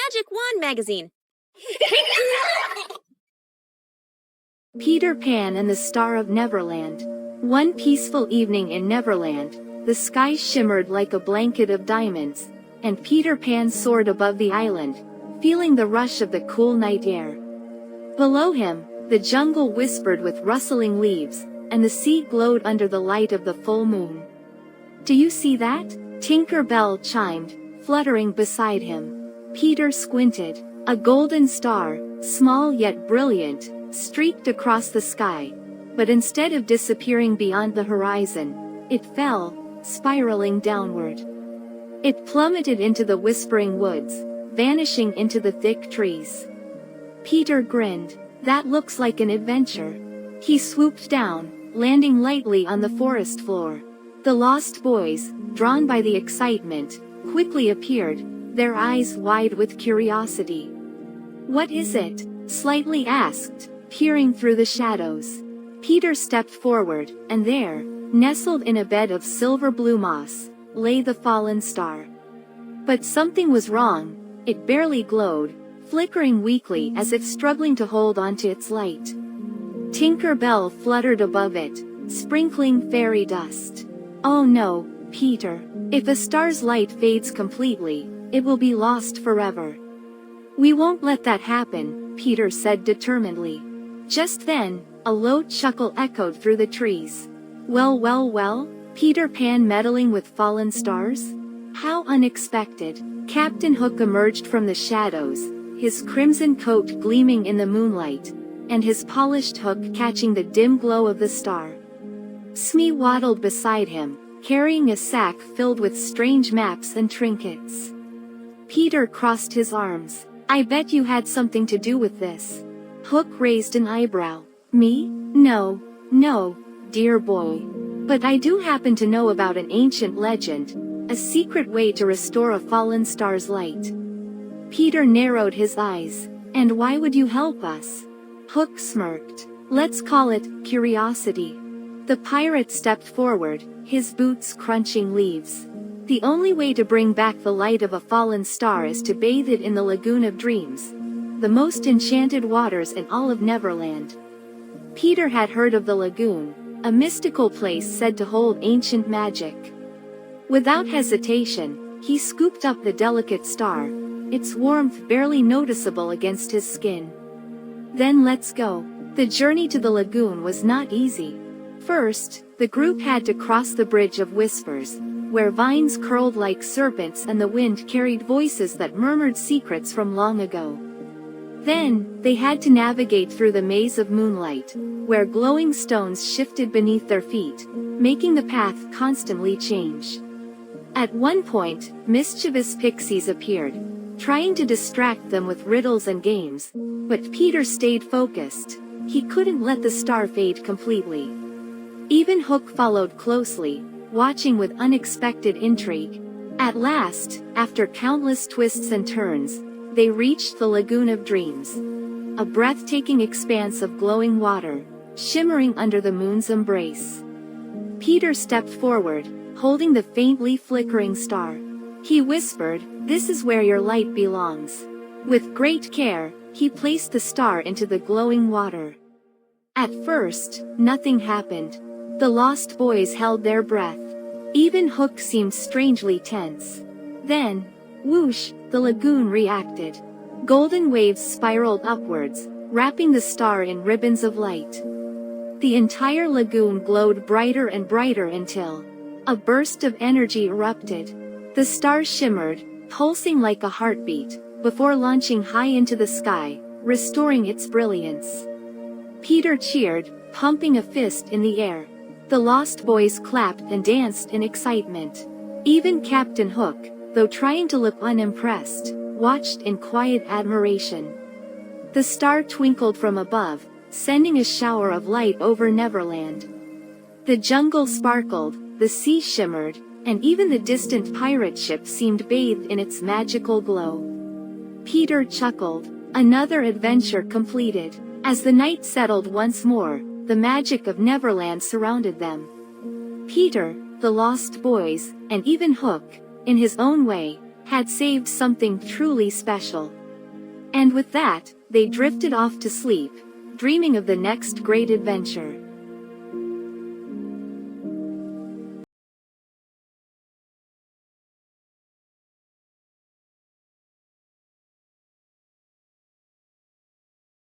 Magic Wand magazine. Peter Pan and the Star of Neverland. One peaceful evening in Neverland, the sky shimmered like a blanket of diamonds, and Peter Pan soared above the island, feeling the rush of the cool night air. Below him, the jungle whispered with rustling leaves, and the sea glowed under the light of the full moon. "Do you see that?" Tinker Bell chimed, fluttering beside him. Peter squinted. A golden star, small yet brilliant, streaked across the sky, but instead of disappearing beyond the horizon, it fell, spiraling downward. It plummeted into the whispering woods, vanishing into the thick trees. Peter grinned. "That looks like an adventure." He swooped down, landing lightly on the forest floor. The lost boys, drawn by the excitement, quickly appeared, their eyes wide with curiosity. "What is it?" Slightly asked, peering through the shadows. Peter stepped forward, and there, nestled in a bed of silver blue moss, lay the fallen star. But something was wrong. It barely glowed, flickering weakly as if struggling to hold onto its light. Tinker Bell fluttered above it, sprinkling fairy dust. "Oh no, Peter. If a star's light fades completely, it will be lost forever." "We won't let that happen," Peter said determinedly. Just then, a low chuckle echoed through the trees. Well, Peter Pan meddling with fallen stars? How unexpected." Captain Hook emerged from the shadows, his crimson coat gleaming in the moonlight, and his polished hook catching the dim glow of the star. Smee waddled beside him, carrying a sack filled with strange maps and trinkets. Peter crossed his arms. "I bet you had something to do with this." Hook raised an eyebrow. "Me? No, dear boy. But I do happen to know about an ancient legend, a secret way to restore a fallen star's light." Peter narrowed his eyes. "And why would you help us?" Hook smirked. "Let's call it curiosity." The pirate stepped forward, his boots crunching leaves. "The only way to bring back the light of a fallen star is to bathe it in the Lagoon of Dreams, the most enchanted waters in all of Neverland." Peter had heard of the lagoon, a mystical place said to hold ancient magic. Without hesitation, he scooped up the delicate star, its warmth barely noticeable against his skin. "Then let's go." The journey to the lagoon was not easy. First, the group had to cross the Bridge of Whispers, where vines curled like serpents and the wind carried voices that murmured secrets from long ago. Then, they had to navigate through the maze of moonlight, where glowing stones shifted beneath their feet, making the path constantly change. At one point, mischievous pixies appeared, trying to distract them with riddles and games, but Peter stayed focused. He couldn't let the star fade completely. Even Hook followed closely, watching with unexpected intrigue. At last, after countless twists and turns, they reached the Lagoon of Dreams. A breathtaking expanse of glowing water, shimmering under the moon's embrace. Peter stepped forward, holding the faintly flickering star. He whispered, "This is where your light belongs." With great care, he placed the star into the glowing water. At first, nothing happened. The lost boys held their breath. Even Hook seemed strangely tense. Then, whoosh, the lagoon reacted. Golden waves spiraled upwards, wrapping the star in ribbons of light. The entire lagoon glowed brighter and brighter until a burst of energy erupted. The star shimmered, pulsing like a heartbeat, before launching high into the sky, restoring its brilliance. Peter cheered, pumping a fist in the air. The lost boys clapped and danced in excitement. Even Captain Hook, though trying to look unimpressed, watched in quiet admiration. The star twinkled from above, sending a shower of light over Neverland. The jungle sparkled, the sea shimmered, and even the distant pirate ship seemed bathed in its magical glow. Peter chuckled. Another adventure completed. As the night settled once more, the magic of Neverland surrounded them. Peter, the lost boys, and even Hook, in his own way, had saved something truly special. And with that, they drifted off to sleep, dreaming of the next great adventure.